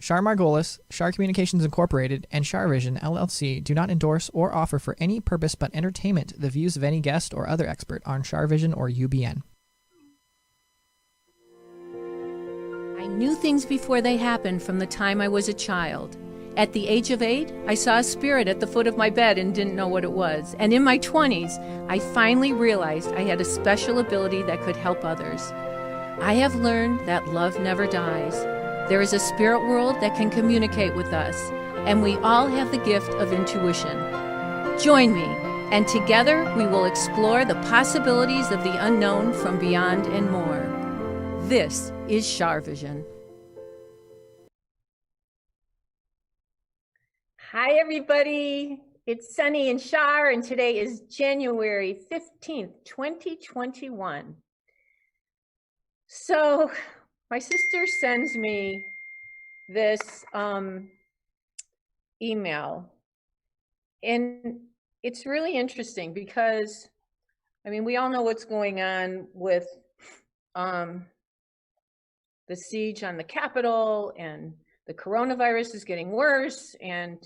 CharMargolis, Char Communications Incorporated, and CharVision LLC do not endorse or offer for any purpose but entertainment the views of any guest or other expert on CharVision or UBN. I knew things before they happened from the time I was a child. At the age of 8, I saw a spirit at the foot of my bed and didn't know what it was. And in my 20s, I finally realized I had a special ability that could help others. I have learned that love never dies. There is a spirit world that can communicate with us, and we all have the gift of intuition. Join me, and together we will explore the possibilities of the unknown from beyond and more. This is CharVision. Hi, everybody. It's Sunny and Char, and today is January 15th, 2021. So my sister sends me this email, and it's really interesting because, I mean, we all know what's going on with the siege on the Capitol, and the coronavirus is getting worse, and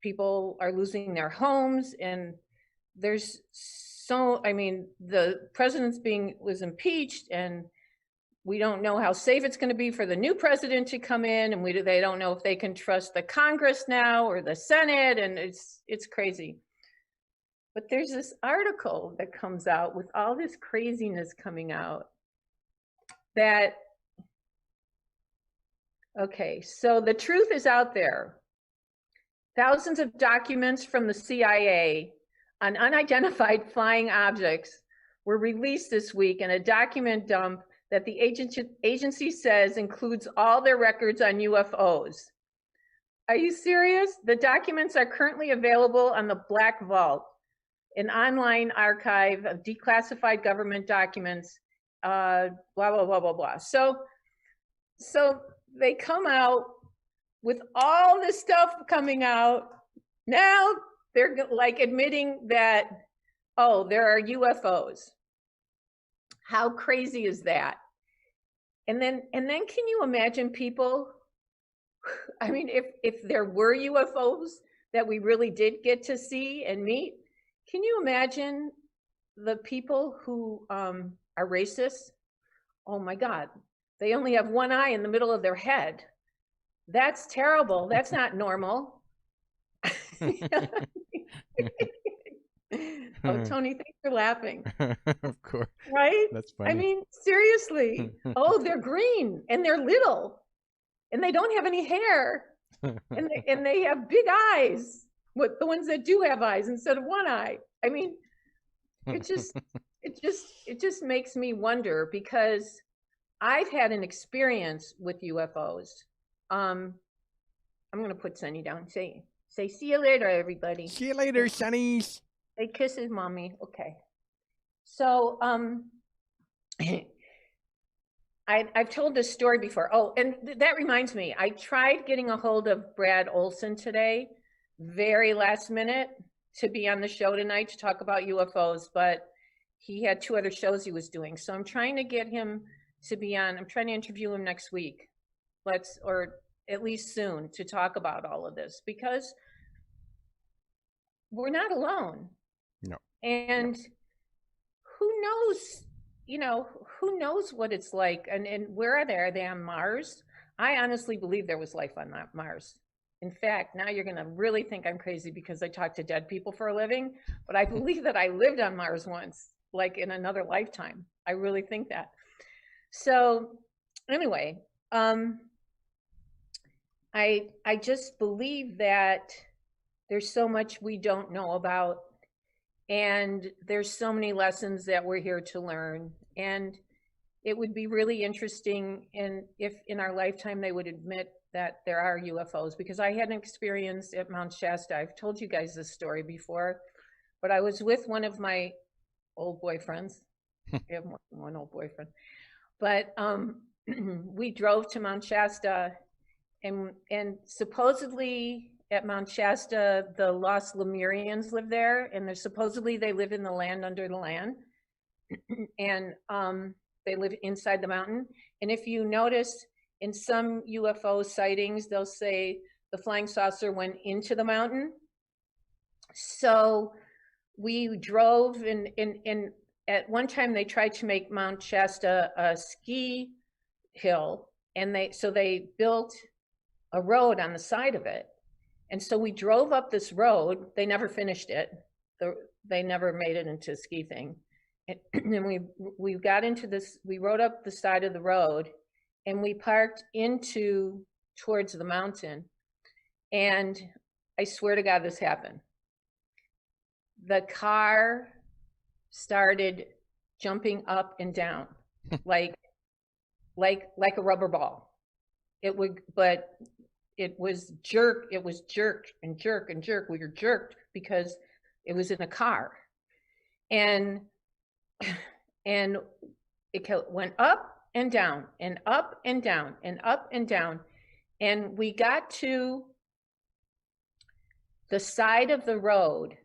people are losing their homes, and there's I mean, the president's was impeached, and we don't know how safe it's going to be for the new president to come in, and they don't know if they can trust the Congress now or the Senate, and it's crazy. But there's this article that comes out with all this craziness coming out that, okay, so the truth is out there. Thousands of documents from the CIA on unidentified flying objects were released this week in a document dump that the agency says includes all their records on UFOs. Are you serious? The documents are currently available on the Black Vault, an online archive of declassified government documents, blah, blah, blah, blah, blah. So they come out with all this stuff coming out. Now they're like admitting that, oh, there are UFOs. How crazy is that? And then can you imagine people, I mean, if there were UFOs that we really did get to see and meet, can you imagine the people who are racist? Oh my God, they only have one eye in the middle of their head. That's terrible. That's not normal. Oh, Tony, thanks for laughing. Of course. Right? That's funny. I mean, seriously. Oh, they're green and they're little and they don't have any hair and they have big eyes. What, the ones that do have eyes instead of one eye. I mean, it just makes me wonder, because I've had an experience with UFOs. I'm gonna put Sunny down. Say see you later, everybody. See you later, Sunnies. Say kisses, mommy. Okay. So I've told this story before. Oh, and that reminds me, I tried getting a hold of Brad Olson today, very last minute, to be on the show tonight to talk about UFOs, but he had 2 other shows he was doing. So I'm trying to get him to be on. I'm trying to interview him next week. Or at least soon, to talk about all of this, because we're not alone. No. And who knows, who knows what it's like, and where are they? Are they on Mars? I honestly believe there was life on Mars. In fact, now you're going to really think I'm crazy because I talk to dead people for a living, but I believe that I lived on Mars once, like in another lifetime. I really think that. So anyway, I just believe that there's so much we don't know about, and there's so many lessons that we're here to learn. And it would be really interesting if in our lifetime they would admit that there are UFOs, because I had an experience at Mount Shasta. I've told you guys this story before, but I was with one of my old boyfriends. I have more than one old boyfriend. But we drove to Mount Shasta, and supposedly at Mount Shasta, the lost Lemurians live there, and they live in the land under the land, and they live inside the mountain. And if you notice, in some UFO sightings, they'll say the flying saucer went into the mountain. So we drove and at one time they tried to make Mount Shasta a ski hill, and they built a road on the side of it. And so we drove up this road. They never finished it. They never made it into a ski thing. And we got into this, we rode up the side of the road and we parked towards the mountain. And I swear to God, this happened. The car started jumping up and down like a rubber ball. It was jerked and jerk and jerk. We were jerked because it was in a car, and it went up and down and up and down and up and down, and we got to the side of the road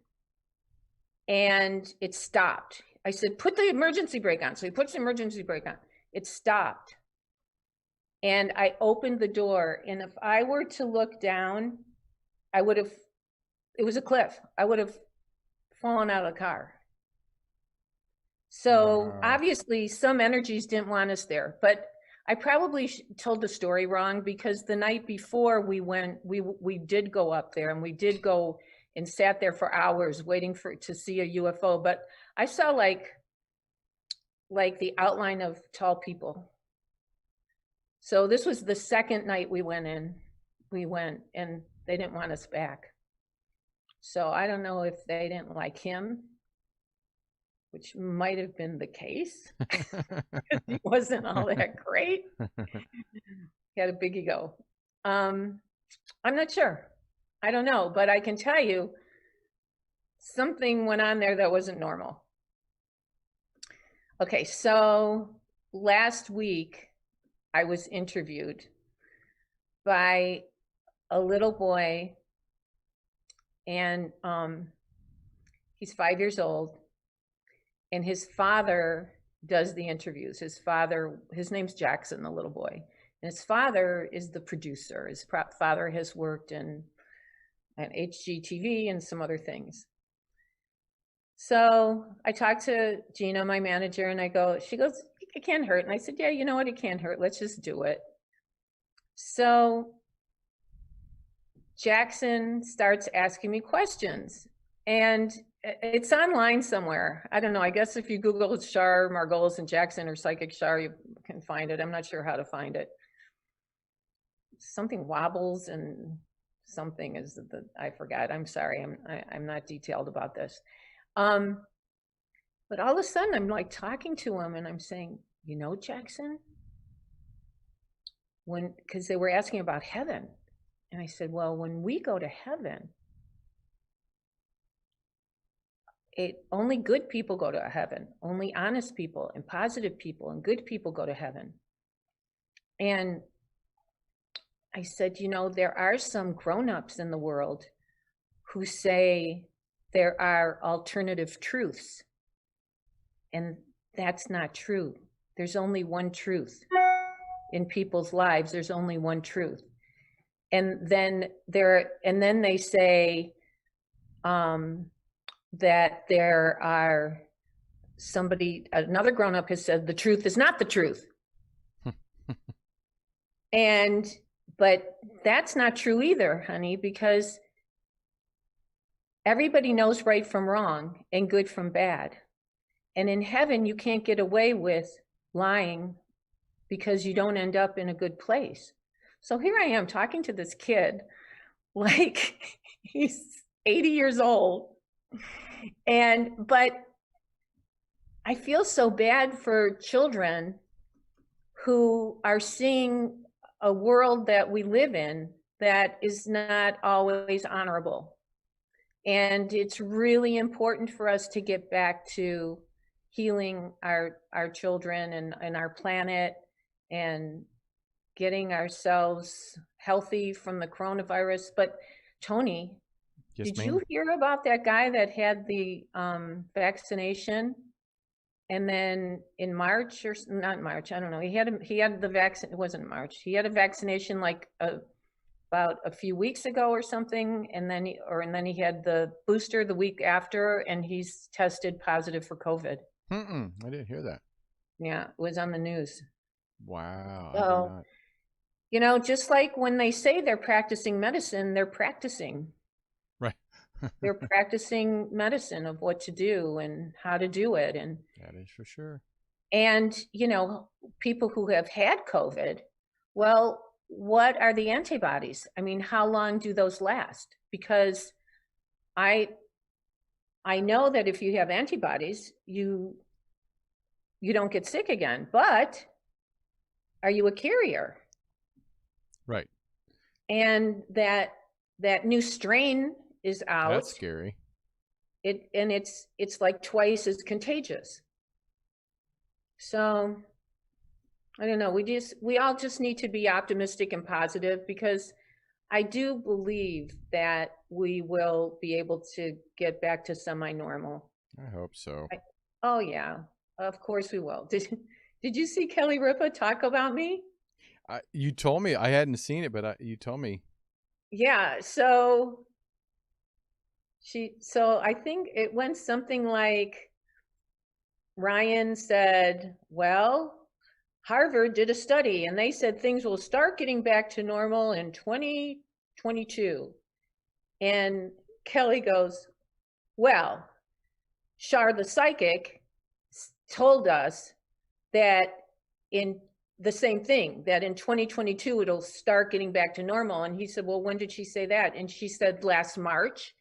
and it stopped. I said, put the emergency brake on. So he puts the emergency brake on. It stopped. And I opened the door, and if I were to look down, it was a cliff. I would have fallen out of the car. So obviously some energies didn't want us there, but I probably told the story wrong, because the night before we went, we did go up there, and we did go and sat there for hours waiting to see a UFO. But I saw like the outline of tall people. So this was the second night we went, and they didn't want us back. So I don't know if they didn't like him, which might have been the case. He wasn't all that great. He had a big ego. I'm not sure. I don't know, but I can tell you something went on there that wasn't normal. Okay, so last week I was interviewed by a little boy, and he's 5 years old, and his father does the interviews. His name's Jackson, the little boy, and his father is the producer. His father has worked in HGTV and some other things. So I talked to Gina, my manager, and she goes, it can't hurt. And I said, yeah, you know what? It can't hurt. Let's just do it. So Jackson starts asking me questions, and it's online somewhere. I don't know. I guess if you Google Char, Margolis, and Jackson, or Psychic Char, you can find it. I'm not sure how to find it. Something wobbles and something is I forgot. I'm sorry. I'm not detailed about this. But all of a sudden I'm like talking to him, and I'm saying, you know, Jackson, because they were asking about heaven. And I said, well, when we go to heaven, only good people go to heaven. Only honest people and positive people and good people go to heaven. And I said, you know, there are some grown-ups in the world who say there are alternative truths. And that's not true. There's only one truth. In people's lives, there's only one truth. And then they say that there are another grown-up has said the truth is not the truth. But that's not true either, honey, because everybody knows right from wrong and good from bad. And in heaven, you can't get away with lying because you don't end up in a good place. So here I am talking to this kid like he's 80 years old. But I feel so bad for children who are seeing a world that we live in that is not always honorable. And it's really important for us to get back to healing our children and our planet, and getting ourselves healthy from the coronavirus. But Tony, Yes, did ma'am. you hear about that guy that had the vaccination And then in March or not March, I don't know. He had the vaccine. It wasn't March. He had a vaccination like about a few weeks ago or something, and then he had the booster the week after, and he's tested positive for COVID. I didn't hear that. Yeah, it was on the news. Wow. So, I did not. you know, just like when they say they're practicing medicine, they're practicing. Right. They're practicing medicine of what to do and how to do it. And that is for sure. And, you know, people who have had COVID, well, what are the antibodies? I mean, how long do those last? Because I know that if you have antibodies, you don't get sick again, but are you a carrier? Right. And that new strain is out. That's scary. It's like twice as contagious. So I don't know. We all just need to be optimistic and positive, because I do believe that we will be able to get back to semi-normal. I hope so. Oh yeah, of course we will. Did you see Kelly Ripa talk about me? You told me. I hadn't seen it, but you told me. Yeah. So I think it went something like, Ryan said, well, Harvard did a study and they said things will start getting back to normal in 2022. And Kelly goes, well, Char the psychic told us that in the same thing, that in 2022 it'll start getting back to normal. And he said, well, when did she say that? And she said last March.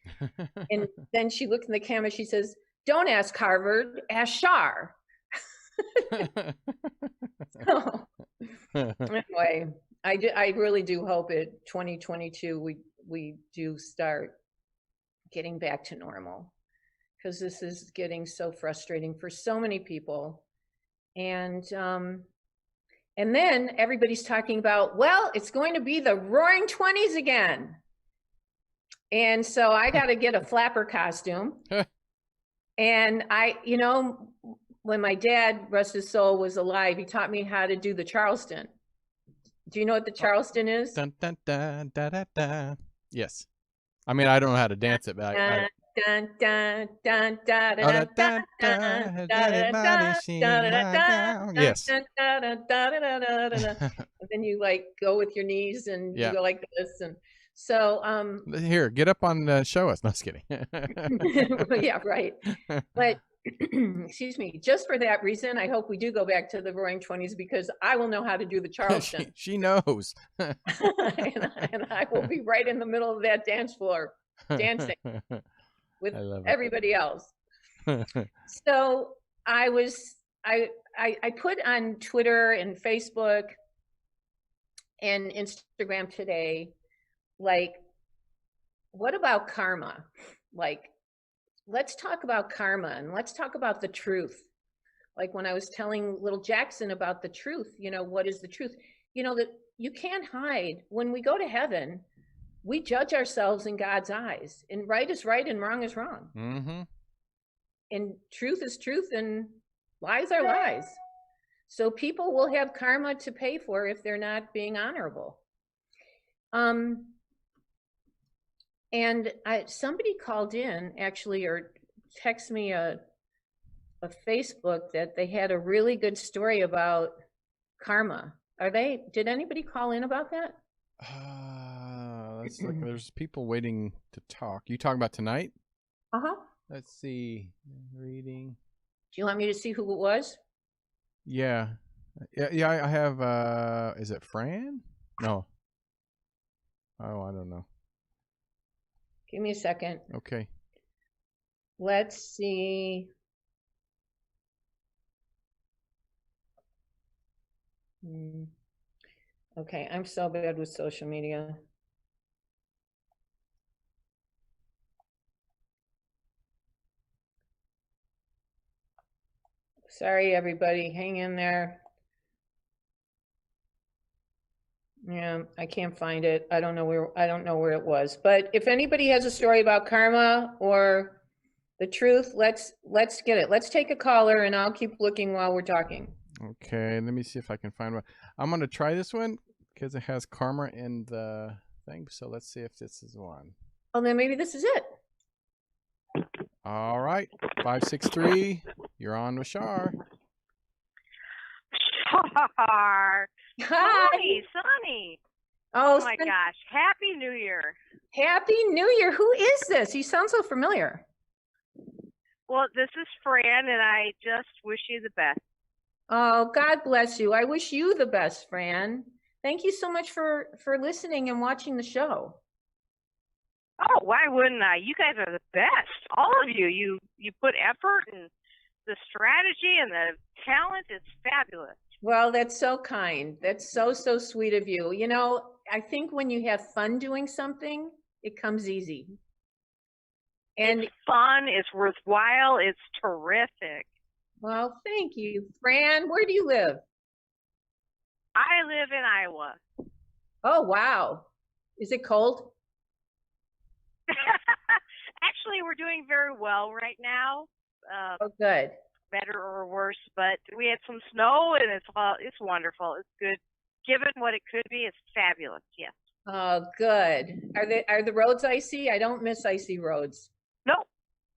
And then she looked in the camera, she says, don't ask Harvard, ask Char. So, anyway, I really do hope it 2022 we do start getting back to normal, because this is getting so frustrating for so many people. And then everybody's talking about, well, it's going to be the Roaring 20s again. And so I got to get a flapper costume. And you know, when my dad, rest his soul, was alive, he taught me how to do the Charleston. Do you know what the Charleston is? Dun, dun, dun, da, da, da. Yes. I mean, I don't know how to dance it, but I Dun, dun, dun, dun, dun, dun, dun, yes. And then you like go with your knees and you go like this. And so here, get up on show us. No, just kidding. yeah, right. But excuse me, just for that reason, I hope we do go back to the Roaring 20s, because I will know how to do the Charleston. she knows. and I will be right in the middle of that dance floor dancing with everybody else. So I put on Twitter and Facebook and Instagram today, like, what about karma? Like, let's talk about karma and let's talk about the truth. Like when I was telling little Jackson about the truth, you know, what is the truth? You know, that you can't hide. When we go to heaven, we judge ourselves in God's eyes, and right is right and wrong is wrong. Mm-hmm. And truth is truth and lies are lies. So people will have karma to pay for if they're not being honorable. And somebody called in actually, or text me a Facebook that they had a really good story about karma. Did anybody call in about that? Let's look. There's people waiting to talk. You talking about tonight? Uh-huh. Let's see. Reading. Do you want me to see who it was? Yeah. Yeah, I have, is it Fran? No. Oh, I don't know. Give me a second. Okay. Let's see. Okay, I'm so bad with social media. Sorry, everybody. Hang in there. Yeah, I can't find it. I don't know where it was. But if anybody has a story about karma or The truth. Let's get it. Let's take a caller, and I'll keep looking while we're talking. Okay, let me see if I can find one. I'm gonna try this one because it has karma in the thing. So let's see if this is one. Oh, then maybe this is it. All right, 563. You're on with Char. Char. Hi. Sunny. Oh My gosh. Happy New Year. Happy New Year. Who is this? You sound so familiar. Well, this is Fran, and I just wish you the best. Oh, God bless you. I wish you the best, Fran. Thank you so much for listening and watching the show. Oh, why wouldn't I? You guys are the best. All of you. You put effort, and the strategy and the talent is fabulous. Well, that's so kind. That's so sweet of you. You know, I think when you have fun doing something, it comes easy. And it's fun, it's worthwhile, it's terrific. Well, thank you. Fran, where do you live? I live in Iowa. Oh, wow. Is it cold? Actually, we're doing very well right now. Oh, good. Better or worse, but we had some snow, and it's wonderful. It's good. Given what it could be, it's fabulous. Yes. Oh, good. Are the roads icy? I don't miss icy roads.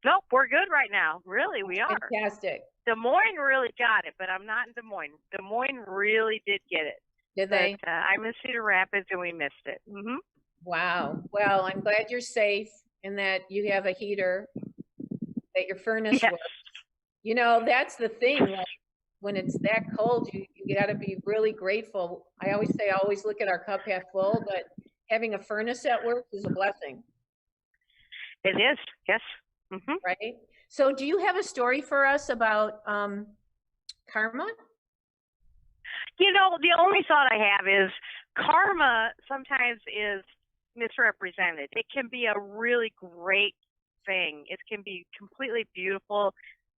Nope, we're good right now. Really, we are. Fantastic. Des Moines really got it, but I'm not in Des Moines. Des Moines really did get it. Did they? But, I'm in Cedar Rapids, and we missed it. Mm-hmm. Wow. Well, I'm glad you're safe and that you have a heater, that your furnace works. You know, that's the thing. Like, when it's that cold, you got to be really grateful. I always say, always look at our cup half full, but having a furnace at work is a blessing. It is, yes. Mm-hmm. Right? So do you have a story for us about karma? You know, the only thought I have is karma sometimes is misrepresented. It can be a really great thing. It can be completely beautiful.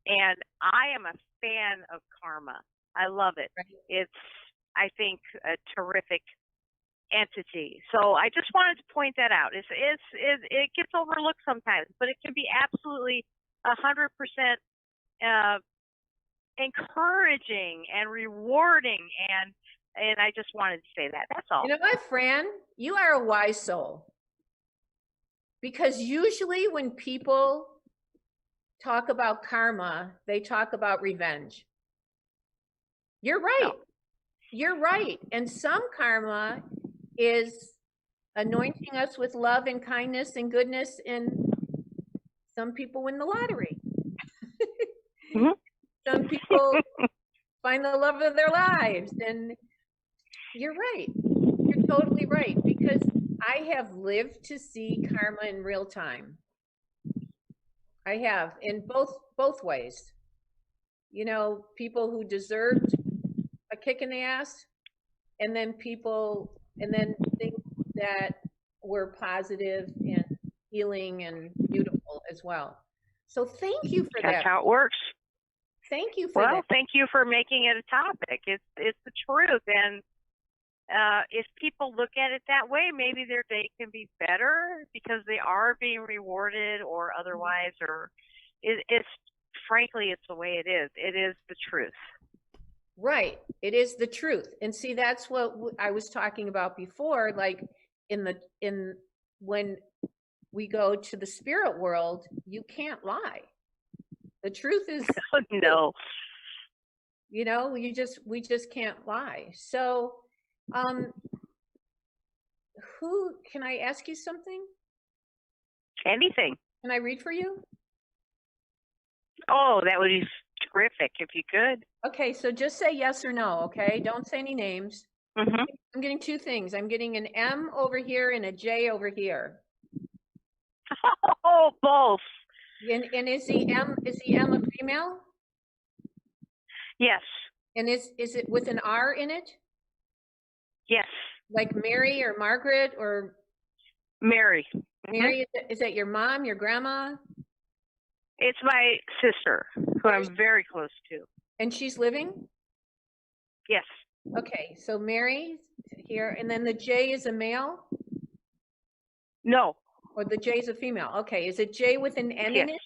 And I am a fan of karma. I love it. Right. It's, I think, a terrific entity. So I just wanted to point that out. It gets overlooked sometimes, but it can be absolutely 100% encouraging and rewarding, and I just wanted to say that. That's all. You know what, Fran? You are a wise soul. Because usually when people talk about karma, they talk about revenge. You're right. No. You're right. And some karma is anointing us with love and kindness and goodness, and some people win the lottery. Mm-hmm. Some people find the love of their lives, and you're right. You're totally right, because I have lived to see karma in real time. I have, in both ways. You know, people who deserved a kick in the ass, and then things that were positive and healing and beautiful as well. So thank you for that. That's how it works. Thank you for that. Well, thank you for making it a topic. It's the truth, and if people look at it that way, maybe their day can be better because they are being rewarded or otherwise, or it's frankly, it's the way it is. It is the truth. Right. It is the truth. And see, that's what I was talking about before, like when we go to the spirit world, you can't lie. The truth is no. You know, we just can't lie. So who can I ask you something? Anything. Can I read for you? Oh, that would be terrific if you could. Okay, so just say yes or no, okay? Don't say any names. Mm-hmm. I'm getting two things. I'm getting an M over here and a J over here. Oh, both. And is the M a female? Yes. And is it with an R in it? Yes. Like Mary or Margaret or? Mary. Mary, is that your mom, your grandma? It's my sister, who I'm very close to. And she's living? Yes. Okay, so Mary here, and then the J is a male? No. Or the J is a female? Okay, is it J with an N in it?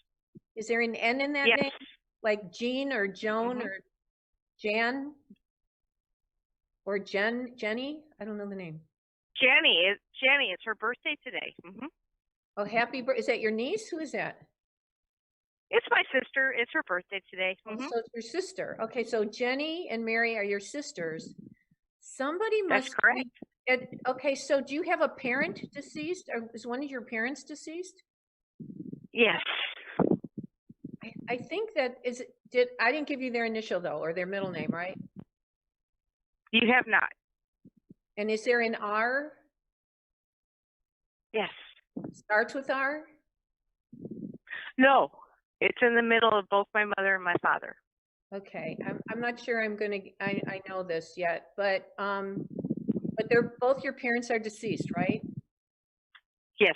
Is there an N in that Yes. name? Like Jean or Joan or Jan? Or Jenny? I don't know the name. Jenny. It's her birthday today. Oh, happy birthday. Is that your niece? Who is that? It's my sister. It's her birthday today. So it's your sister. Okay, so Jenny and Mary are your sisters. Somebody must That's correct. Okay, so do you have a parent deceased? Or is one of your parents deceased? Yes. I think that I didn't give you their initial though, or their middle name, right? You have not. And is there an R? Yes. Starts with R? No. It's in the middle of both my mother and my father. Okay, I'm not sure I know this yet, but they're both your parents are deceased, right? Yes.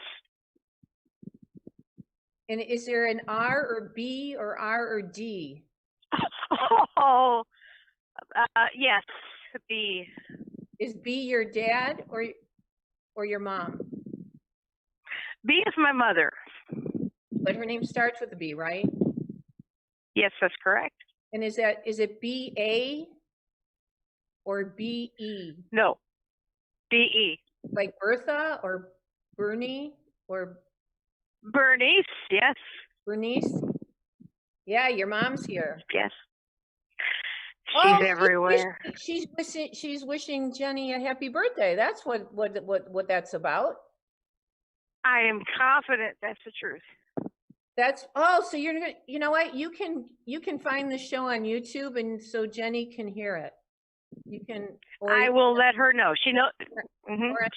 And is there an R or B or R or D? Oh, yes, B. Is B your dad or your mom? B is my mother. But her name starts with a B, right? Yes, that's correct. And is it B-A or B-E? No, B-E. Like Bertha or Bernie or Bernice, yes. Bernice? Yeah, your mom's here. Yes. She's everywhere. She's wishing Jenny a happy birthday. That's what that's about. I am confident that's the truth. So you're gonna, you know what? You can find the show on YouTube, and so Jenny can hear it. You can. I will let her know. She knows.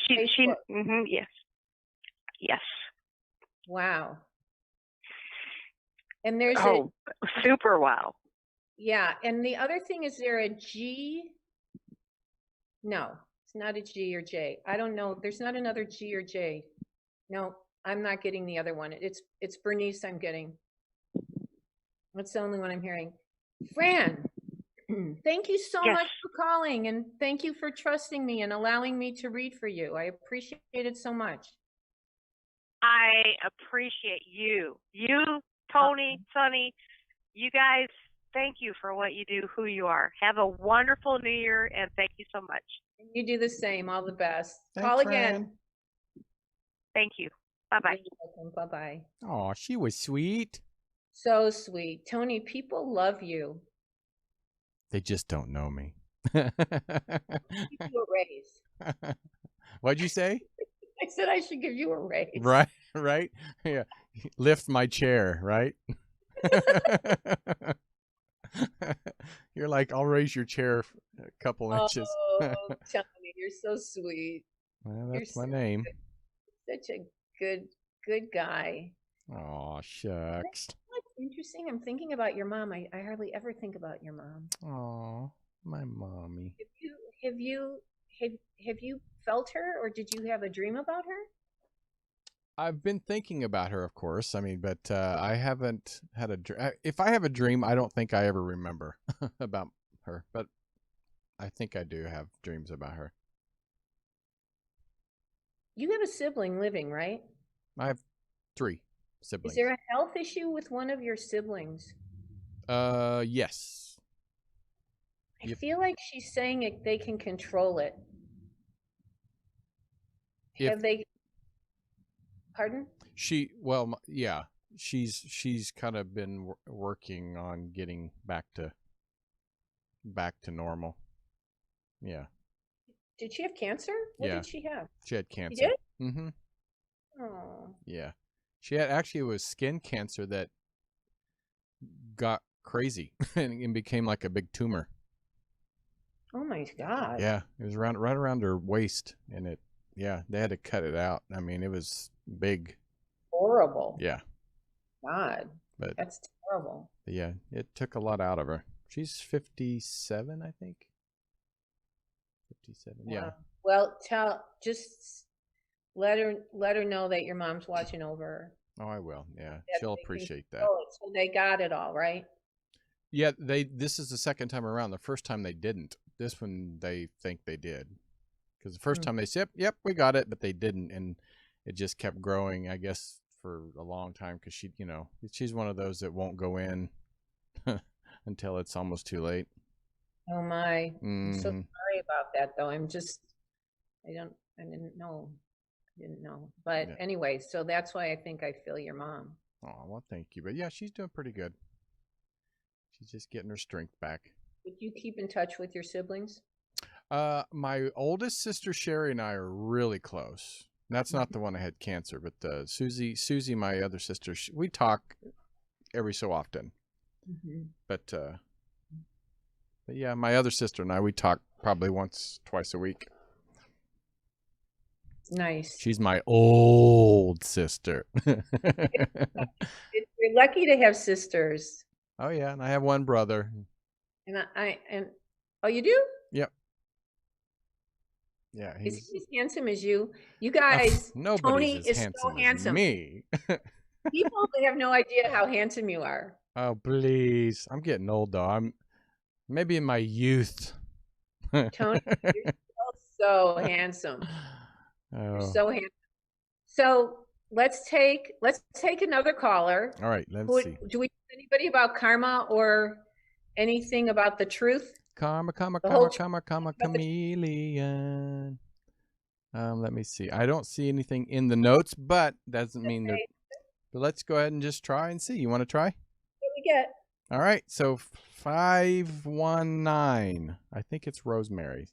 She. Yes. Yes. Wow. And there's super wow. Yeah, and the other thing, is there a G? No, it's not a G or J. I don't know. There's not another G or J. No, I'm not getting the other one. It's Bernice I'm getting. That's the only one I'm hearing. Fran, thank you so much for calling, and thank you for trusting me and allowing me to read for you. I appreciate it so much. I appreciate you. You, Tony, Sonny, you guys, thank you for what you do, who you are. Have a wonderful New Year, and thank you so much. You do the same. All the best. Thanks, Call Fran. again. Thank you. Bye-bye. Bye-bye. Oh, she was sweet. So sweet. Tony, people love you. They just don't know me. Give you a raise. What'd you say? I said I should give you a raise. Right. Yeah. Lift my chair, right? You're like, I'll raise your chair a couple inches. Tony, you're so sweet. Well, that's my name. Such a good guy. Oh, shucks. What's interesting? I'm thinking about your mom. I hardly ever think about your mom. Oh, my mommy. Have you felt her, or did you have a dream about her? I've been thinking about her, of course. I mean, but I haven't had a dream. If I have a dream, I don't think I ever remember about her. But I think I do have dreams about her. You have a sibling living, right? I have 3 siblings. Is there a health issue with one of your siblings? Yes. I feel like she's saying they can control it. Have they? Pardon? Yeah. She's kind of been working on getting back to normal. Yeah. Did she have cancer? What did she have? She had cancer. She did? Mm-hmm. Oh. Yeah. She had it was skin cancer that got crazy and became like a big tumor. Oh my God. Yeah. It was right around her waist, and they had to cut it out. I mean, it was big. Horrible. Yeah. God. But that's terrible. Yeah, it took a lot out of her. She's 57, I think. 57. Wow. Yeah. Well, just let her know that your mom's watching over her. Oh, I will. Yeah, she'll appreciate that. So they got it all, right? Yeah, this is the second time around. The first time they didn't. This one they think they did. Because the first time they said, yep, we got it, but they didn't, and it just kept growing, I guess, for a long time because she, she's one of those that won't go in until it's almost too late. Oh my, I'm so Mhm. sorry about that though. I didn't know. But Yeah. anyway, so that's why I think I feel your mom. Oh, well, thank you. But yeah, she's doing pretty good. She's just getting her strength back. Did you keep in touch with your siblings? My oldest sister Sherry and I are really close. That's not the one that had cancer, but Susie, my other sister, we talk every so often. Mm-hmm. But yeah, my other sister and I, we talk probably once, twice a week. Nice. She's my old sister. You're lucky to have sisters. Oh yeah, and I have one brother. And oh, you do? Yep. Yeah, Is he as handsome as you? You guys, nobody's Tony as is handsome so handsome. as me. People have no idea how handsome you are. Oh please, I'm getting old though. I'm maybe in my youth. Tony, you're so handsome. You're Oh. so handsome. So let's take another caller. All right, let's see. Do we know anybody about karma or anything about the truth? Karma, chameleon. Let me see. I don't see anything in the notes, but doesn't mean that. But let's go ahead and just try and see. You want to try? What do we get? All right. So 519. I think it's Rosemary.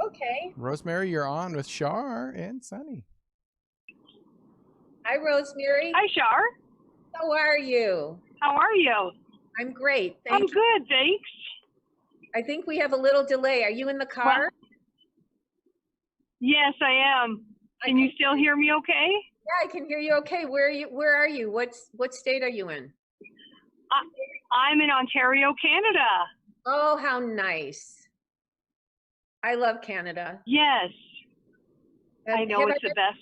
Okay. Rosemary, you're on with Char and Sunny. Hi, Rosemary. Hi, Char. How are you? How are you? I'm great. I'm Thank you. good, thanks. I think we have a little delay. Are you in the car? Well, yes, I am. Can you still hear me okay? Yeah, I can hear you okay. Where are you? What state are you in? I'm in Ontario, Canada. Oh, how nice. I love Canada. Yes. I know it's the best.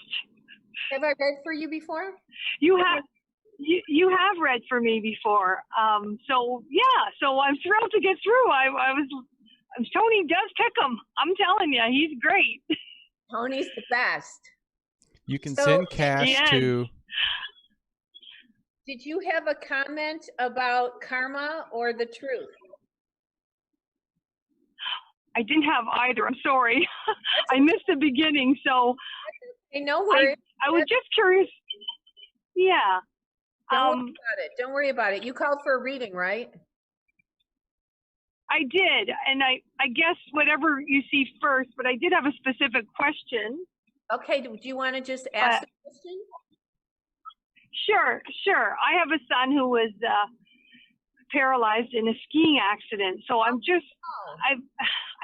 Have I read for you before? You have read for me before. So I'm thrilled to get through. Tony does pick him. I'm telling you, he's great. Tony's the best. You can send cash to. Did you have a comment about karma or the truth? I didn't have either. I'm sorry. I missed the beginning, so No worries. I was just curious. Yeah. Don't worry about it. You called for a reading, right? I did, and I guess whatever you see first, but I did have a specific question. Okay, do you want to just ask the question? Sure. I have a son who was paralyzed in a skiing accident, so I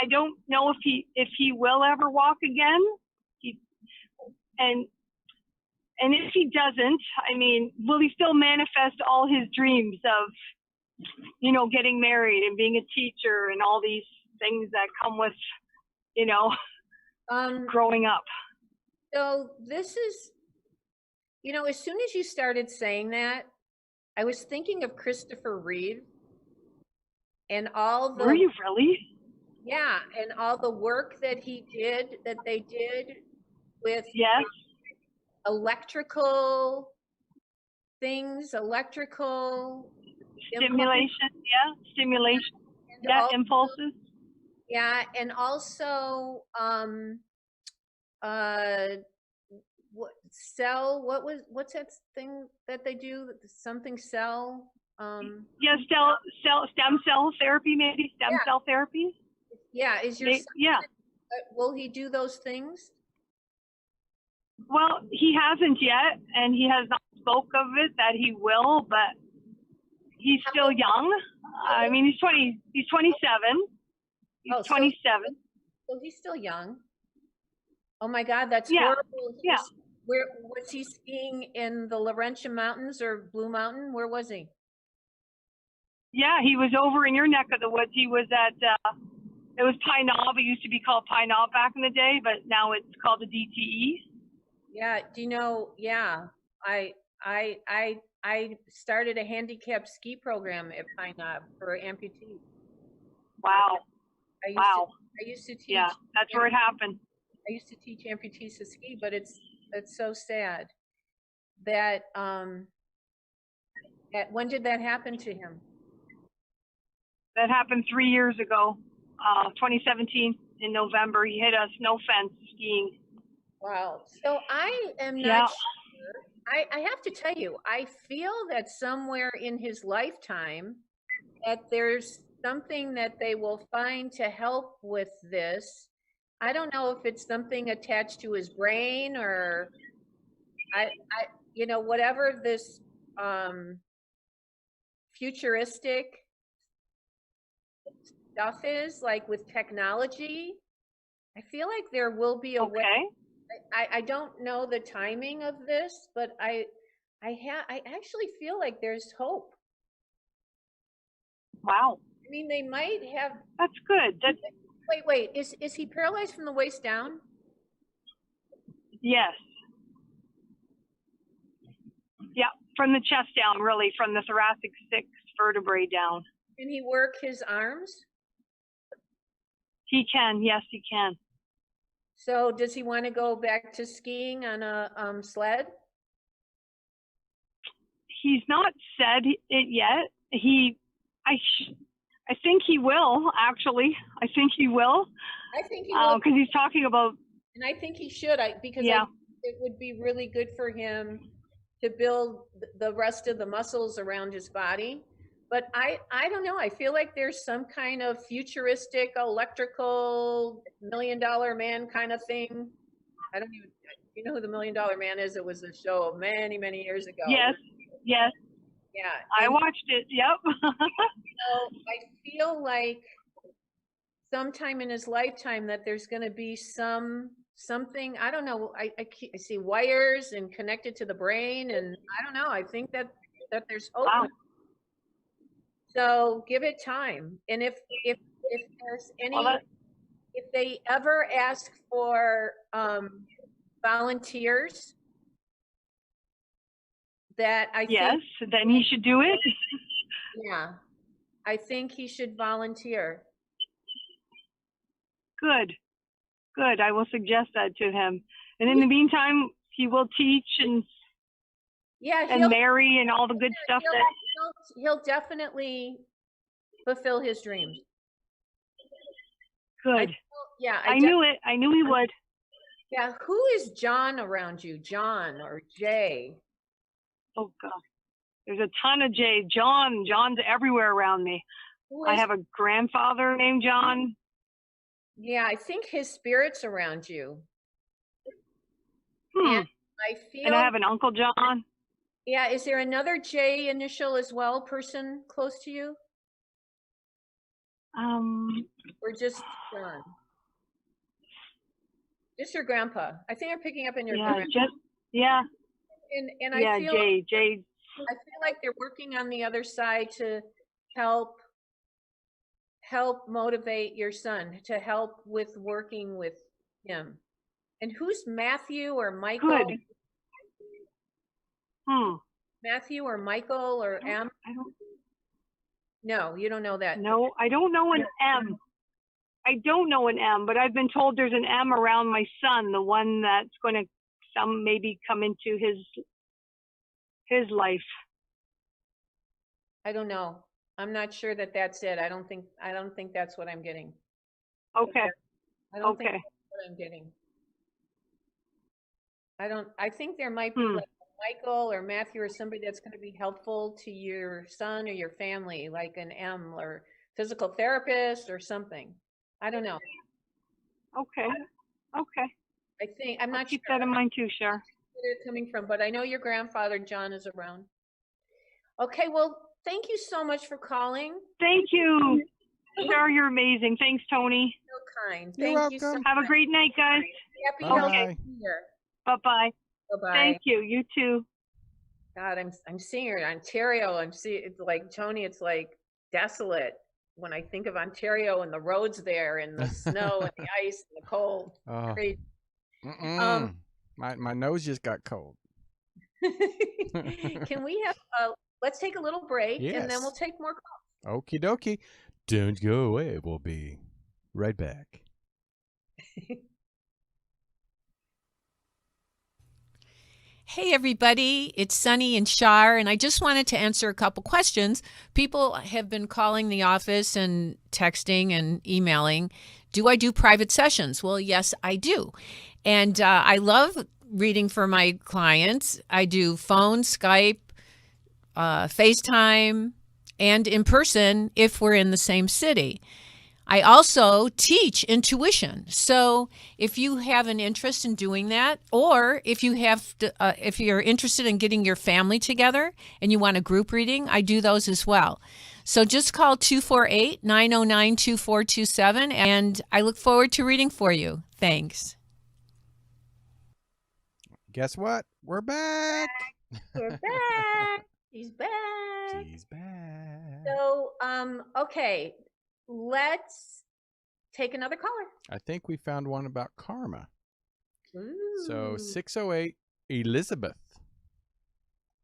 don't know if he will ever walk again. And if he doesn't, I mean, will he still manifest all his dreams of, getting married and being a teacher and all these things that come with, growing up? So this is, as soon as you started saying that, I was thinking of Christopher Reeve and all the. Were you really? Yeah, and all the work that they did with electrical things, stimulation, impulses. Yeah, and also what's that thing that they do? Something cell. Stem cell therapy, maybe cell therapy. Yeah, is your son, will he do those things? Well, he hasn't yet, and he has not spoke of it that he will, but he's still young. I mean, he's 27. He's 27. So he's still young. Oh my God, that's horrible. Where was he skiing, in the Laurentian Mountains or Blue Mountain? Where was he? Yeah, he was over in your neck of the woods. He was at it was Pine Knob. It used to be called Pine Knob back in the day, but now it's called the DTE. Yeah. Do you know? Yeah, I started a handicap ski program at Pine Knob for amputees. Wow. I used to teach. Yeah, that's where it happened. I used to teach amputees to ski, but it's so sad. when did that happen to him? That happened 3 years ago, 2017 in November. He hit a snow fence skiing. Wow. So I am Yeah. not sure. I have to tell you, I feel that somewhere in his lifetime that there's something that they will find to help with this. I don't know if it's something attached to his brain or whatever this futuristic stuff is, like with technology. I feel like there will be a way. I don't know the timing of this, but I actually feel like there's hope. Wow. I mean, they might have. That's good. Wait. Is he paralyzed from the waist down? Yes. Yeah, from the chest down, really, from the thoracic 6 vertebrae down. Can he work his arms? He can. Yes, he can. So does he want to go back to skiing on a sled? He's not said it yet. I think he will, actually. I think he will. I think he will. Because he's talking about. And I think he should, because it would be really good for him to build the rest of the muscles around his body. But I don't know. I feel like there's some kind of futuristic electrical $1 Million Man kind of thing. I don't even, you know who the $1 Million Man is? It was a show many, many years ago. Yes. Yeah. I watched it. Yep. So I feel like sometime in his lifetime that there's going to be something, I don't know. I see wires and connected to the brain, and I don't know. I think that there's hope. Wow. So give it time. And if there's any, if they ever ask for volunteers, that I think, then he should do it. Yeah, I think he should volunteer. Good. I will suggest that to him. And in the meantime, he will teach and marry and all the good stuff he'll definitely fulfill his dreams. Good. I knew it. I knew he would. Yeah. Who is John around you? John or Jay? Oh God. There's a ton of Jay. John's everywhere around me. I have a grandfather named John. Yeah, I think his spirit's around you. And I have an Uncle John. Yeah, is there another J initial as well, person close to you? Or just John? Just your grandpa. I think I'm picking up in your grandpa. And I feel Jay. I feel like they're working on the other side to help motivate your son, to help with working with him. And who's Matthew or Michael? Good. Matthew or Michael or M? No, you don't know that. No, I don't know an M. I don't know an M, but I've been told there's an M around my son, the one that's going to maybe come into his life. I don't know. I'm not sure that that's it. I don't think that's what I'm getting. Okay. I don't think that's what I'm getting. I think there might be like Michael or Matthew or somebody that's going to be helpful to your son or your family, like an M or physical therapist or something. I don't know. Okay. I think I'm not keep sure. that in mind too, Char. Where they're coming from, but I know your grandfather John is around. Okay, well, thank you so much for calling. Thank you. Char, you're amazing. Thanks, Tony. So kind. You're Thank you so welcome. much. Have a great night, guys. Happy healthy Bye. year. Bye-bye. Bye-bye. Thank you. You too. God, I'm seeing her in Ontario. It's like Tony. It's like desolate when I think of Ontario and the roads there and the snow and the ice and the cold. Oh. Crazy. My nose just got cold. Can we have? Let's take a little break and then we'll take more calls. Okie dokie. Don't go away. We'll be right back. Hey, everybody, it's Sunny and Char, and I just wanted to answer a couple questions. People have been calling the office and texting and emailing. Do I do private sessions? Well, yes, I do. And I love reading for my clients. I do phone, Skype, FaceTime, and in person if we're in the same city. I also teach intuition. So if you have an interest in doing that, or if if you're interested in getting your family together and you want a group reading, I do those as well. So just call 248-909-2427, and I look forward to reading for you. Thanks. Guess what? We're back. We're back. She's back. She's back. So, okay, let's take another caller. I think we found one about karma. Ooh. So 608, Elizabeth.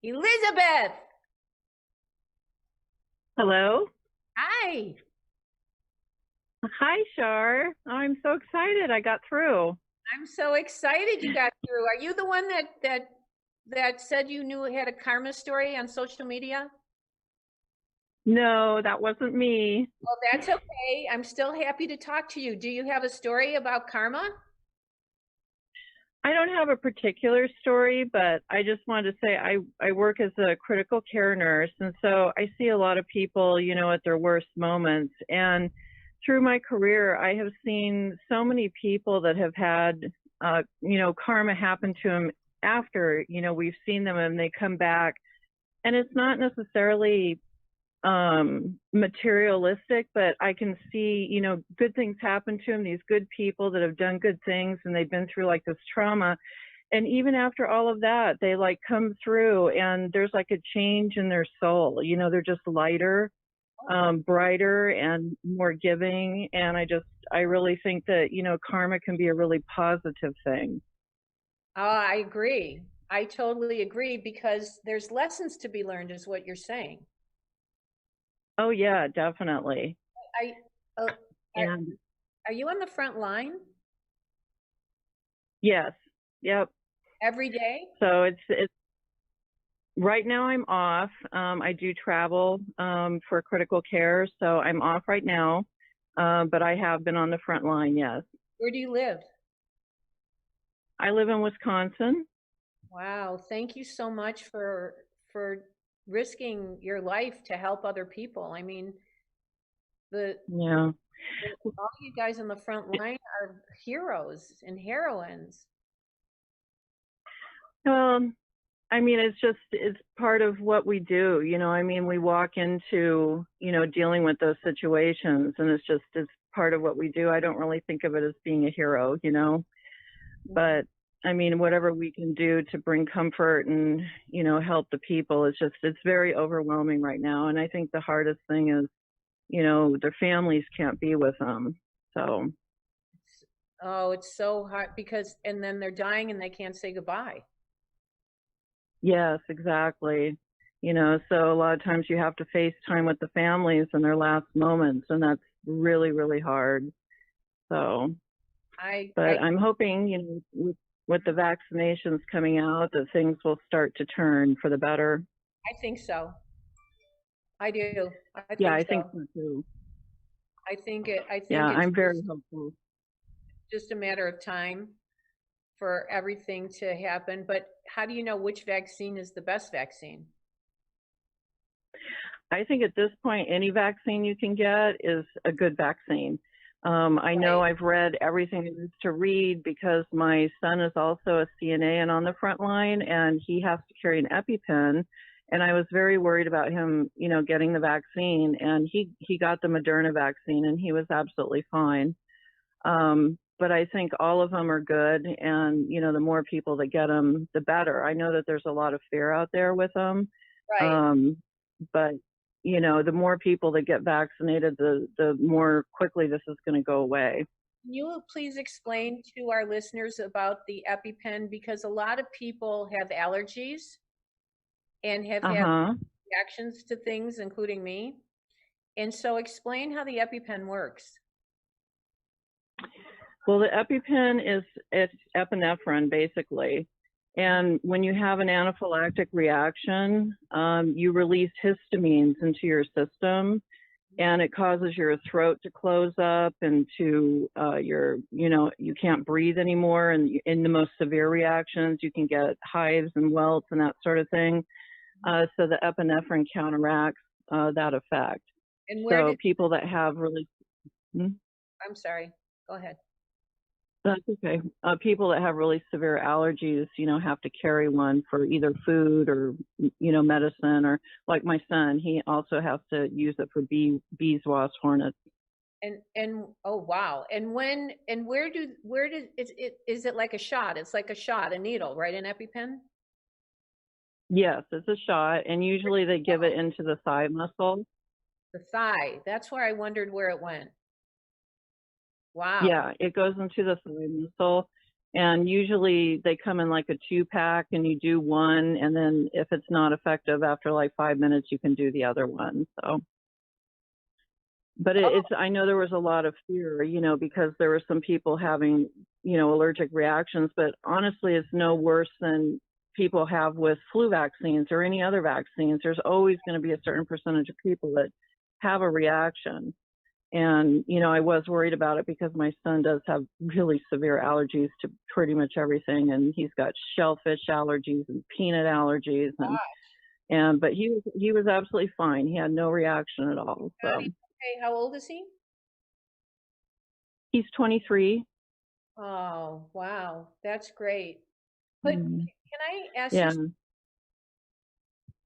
Elizabeth. Hello. Hi. Hi, Char. I'm so excited I got through. I'm so excited you got through. Are you the one that said you knew had a karma story on social media? No, that wasn't me. Well, that's okay. I'm still happy to talk to you. Do you have a story about karma? I don't have a particular story, but I just wanted to say I work as a critical care nurse. And so I see a lot of people, at their worst moments. And through my career, I have seen so many people that have had, karma happen to them after, we've seen them and they come back. And it's not necessarily materialistic, but I can see, good things happen to them, these good people that have done good things and they've been through like this trauma. And even after all of that, they like come through and there's like a change in their soul. They're just lighter, brighter and more giving. And I really think that, karma can be a really positive thing. I agree. I totally agree, because there's lessons to be learned is what you're saying. Oh yeah, definitely. Are you on the front line? Yes. Yep. Every day? So it's right now I'm off. I do travel for critical care, so I'm off right now. But I have been on the front line, yes. Where do you live? I live in Wisconsin. Wow, thank you so much for risking your life to help other people. I mean, all you guys on the front line are heroes and heroines. Well, I mean, it's part of what we do, we walk into, dealing with those situations, and it's part of what we do. I don't really think of it as being a hero, but I mean, whatever we can do to bring comfort and, help the people, it's very overwhelming right now. And I think the hardest thing is, their families can't be with them. So. Oh, it's so hard and then they're dying and they can't say goodbye. Yes, exactly. So a lot of times you have to FaceTime with the families in their last moments, and that's really, really hard. So, I'm hoping, with the vaccinations coming out, that things will start to turn for the better. I think so. I do. I think so too. I'm very hopeful. Just a matter of time for everything to happen. But how do you know which vaccine is the best vaccine? I think at this point, any vaccine you can get is a good vaccine. I know I've read everything there is to read, because my son is also a CNA and on the front line, and he has to carry an EpiPen. And I was very worried about him, getting the vaccine, and he got the Moderna vaccine and he was absolutely fine. But I think all of them are good, and, the more people that get them, the better. I know that there's a lot of fear out there with them. Right. But the more people that get vaccinated, the more quickly this is going to go away. Can you please explain to our listeners about the EpiPen? Because a lot of people have allergies and have had reactions to things, including me. And so explain how the EpiPen works. Well, the EpiPen it's epinephrine, basically. And when you have an anaphylactic reaction, you release histamines into your system, and it causes your throat to close up and to you can't breathe anymore. And in the most severe reactions, you can get hives and welts and that sort of thing. So the epinephrine counteracts that effect. And so people that have really, I'm sorry, go ahead. That's okay. People that have really severe allergies, have to carry one for either food or, medicine, or like my son, he also has to use it for bees, wasps, hornets. And oh wow. And where is it like a shot? It's like a shot, a needle, right? An EpiPen? Yes, it's a shot, and usually they give it into the thigh muscle. The thigh. That's where I wondered where it went. Wow. Yeah, it goes into the thigh muscle, and usually they come in like a 2-pack, and you do one, and then if it's not effective after like 5 minutes, you can do the other one. So, but I know there was a lot of fear, because there were some people having, allergic reactions, but honestly, it's no worse than people have with flu vaccines or any other vaccines. There's always going to be a certain percentage of people that have a reaction. And, I was worried about it because my son does have really severe allergies to pretty much everything. And he's got shellfish allergies and peanut allergies. But he was absolutely fine. He had no reaction at all. So. Okay, how old is he? He's 23. Oh, wow. That's great. But can I ask you,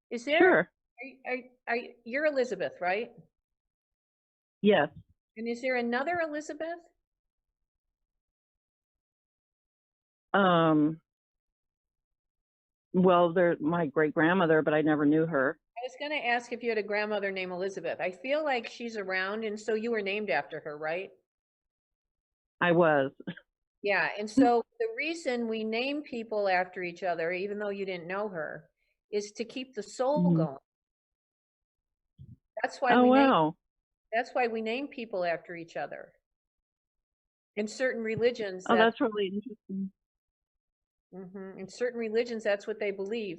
is there, sure. You're Elizabeth, right? Yes. And is there another Elizabeth? Well, there's my great grandmother, but I never knew her. I was going to ask if you had a grandmother named Elizabeth. I feel like she's around, and so you were named after her, right? I was. Yeah, and so the reason we name people after each other, even though you didn't know her, is to keep the soul going. That's why That's why we name people after each other. In certain religions. That's really interesting. In certain religions, that's what they believe.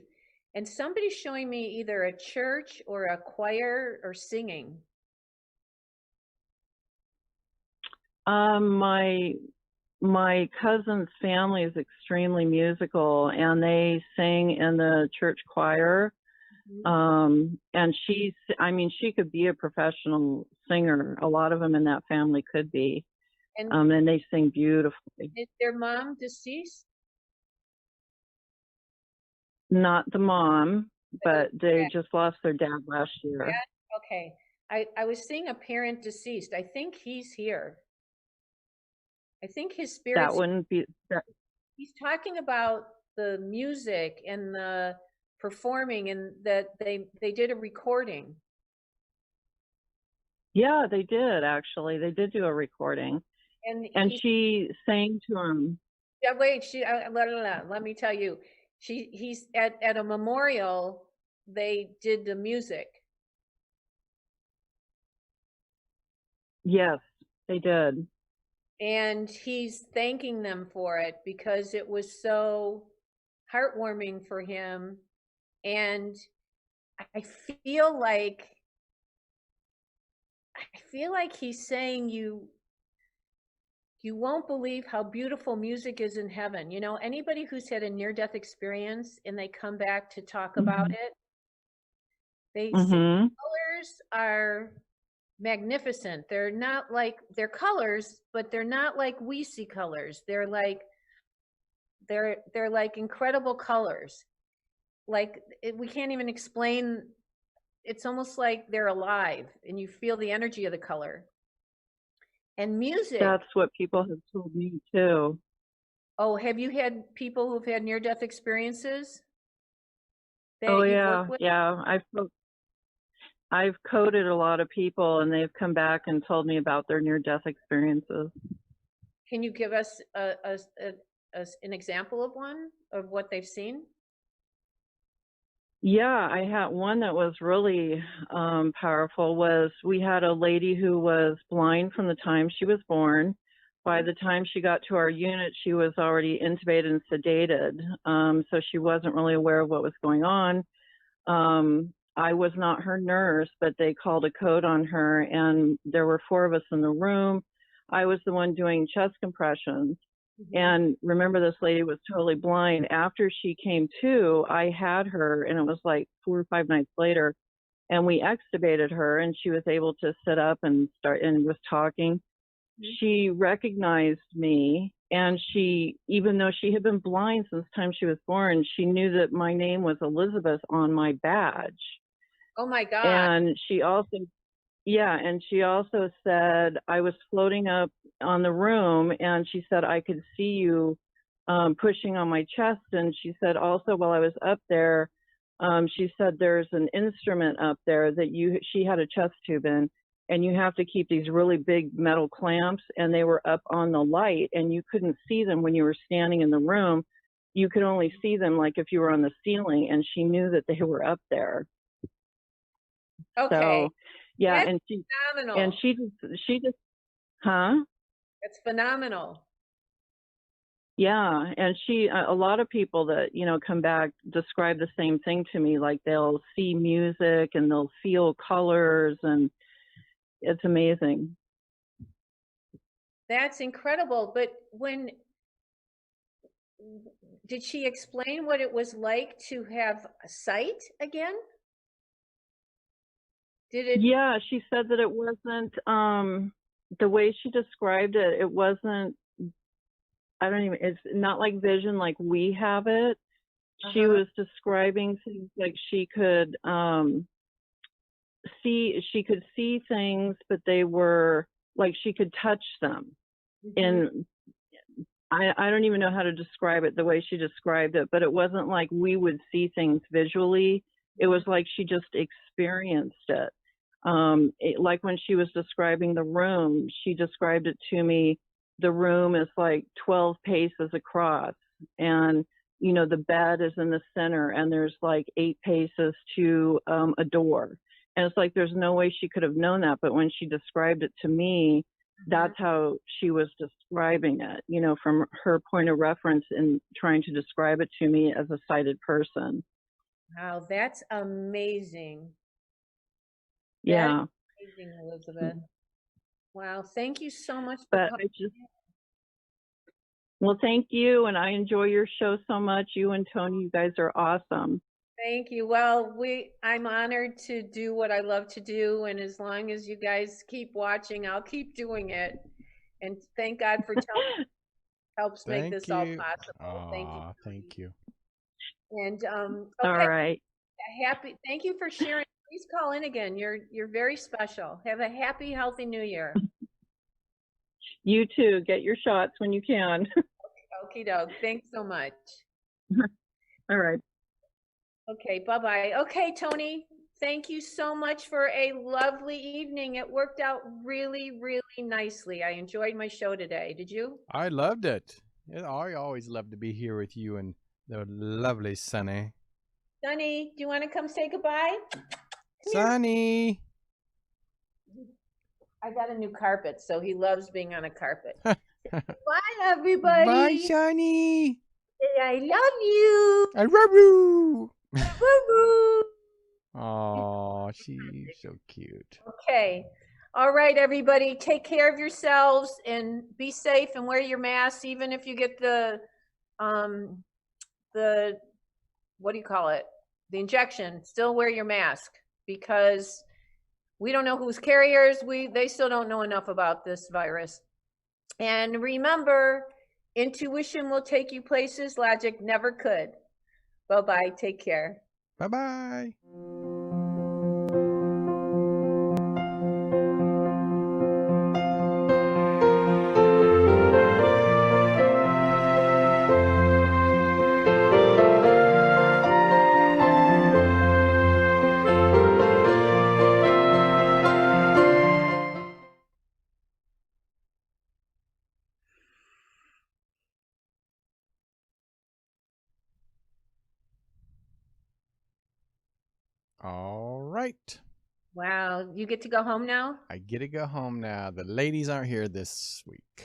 And somebody's showing me either a church or a choir or singing. My cousin's family is extremely musical, and they sing in the church choir. And she could be a professional singer. A lot of them in that family could be. And they sing beautifully. Is their mom deceased? Not the mom, but they just lost their dad last year. Yeah? Okay. I was seeing a parent deceased. I think he's here. I think his spirit. That wouldn't be. He's talking about the music and the performing, and that they did a recording. Yeah, they did actually. They did do a recording, and she sang to him. Yeah, wait. Let me tell you. He's at a memorial. They did the music. Yes, they did. And he's thanking them for it because it was so heartwarming for him. And I feel like he's saying you won't believe how beautiful music is in heaven. Anybody who's had a near-death experience and they come back to talk about it, they say colors are magnificent. They're not like, they're colors, but they're not like we see colors. They're like incredible colors. Like we can't even explain. It's almost like they're alive, and you feel the energy of the color. And music. That's what people have told me too. Oh, have you had people who've had near-death experiences? Oh yeah, yeah. I've coded a lot of people, and they've come back and told me about their near-death experiences. Can you give us an example of one of what they've seen? Yeah, I had one that was really powerful. We had a lady who was blind from the time she was born. by the time she got to our unit, she was already intubated and sedated. So she wasn't really aware of what was going on. I was not her nurse, but they called a code on her, and there were 4 of us in the room. I was the one doing chest compressions. And remember, this lady was totally blind. After she came to, I had her, and it was like 4 or 5 nights later, and we extubated her, and she was able to sit up and start and was talking. She recognized me, and she, even though she had been blind since the time she was born, she knew that my name was Elizabeth on my badge. Oh my God. And she also, and she also said, I was floating up on the room, and she said, I could see you pushing on my chest. And she said also, while I was up there, she said, there's an instrument up there that she had a chest tube in, and you have to keep these really big metal clamps, and they were up on the light, and you couldn't see them when you were standing in the room. You could only see them like if you were on the ceiling, and she knew that they were up there. Okay. So, yeah, That's and phenomenal. and she just, huh? That's phenomenal. Yeah, and a lot of people that, come back describe the same thing to me, like they'll see music and they'll feel colors, and it's amazing. That's incredible. But did she explain what it was like to have sight again? Did it? Yeah, she said that it wasn't, the way she described it, it wasn't, it's not like vision like we have it. She was describing things like she could see things, but they were like she could touch them. And I don't even know how to describe it the way she described it, but it wasn't like we would see things visually. It was like she just experienced it. Like when she was describing the room, she described it to me. The room is like 12 paces across, and the bed is in the center, and there's like 8 paces to a door. And it's like there's no way she could have known that, but when she described it to me, that's how she was describing it, from her point of reference in trying to describe it to me as a sighted person. Wow, that's amazing. Yeah. That's amazing, Elizabeth. Wow, thank you so much for coming. Well, thank you, and I enjoy your show so much. You and Tony, you guys are awesome. Thank you. Well, I'm honored to do what I love to do, and as long as you guys keep watching, I'll keep doing it. And thank God for telling helps make this all possible. Thank you. Thank you. And okay. All right. Thank you for sharing. Please call in again. You're very special. Have a happy, healthy New Year. You too. Get your shots when you can. Okie doke. Thanks so much. All right. Okay, bye-bye. Okay, Tony, thank you so much for a lovely evening. It worked out really, really nicely. I enjoyed my show today. Did you? I loved it. I always love to be here with you and the lovely Sunny. Sunny, do you want to come say goodbye? Sunny. I got a new carpet, so he loves being on a carpet. Bye, everybody. Bye, Sunny. I love you. I love you. Woo-hoo. Oh, she's so cute. Okay. All right, everybody. Take care of yourselves and be safe and wear your masks, even if you get the what do you call it? The injection. Still wear your mask, because we don't know who's carriers. They still don't know enough about this virus. And remember, intuition will take you places logic never could. Bye-bye. Take care. Bye-bye. All right. Wow. You get to go home now? I get to go home now. The ladies aren't here this week.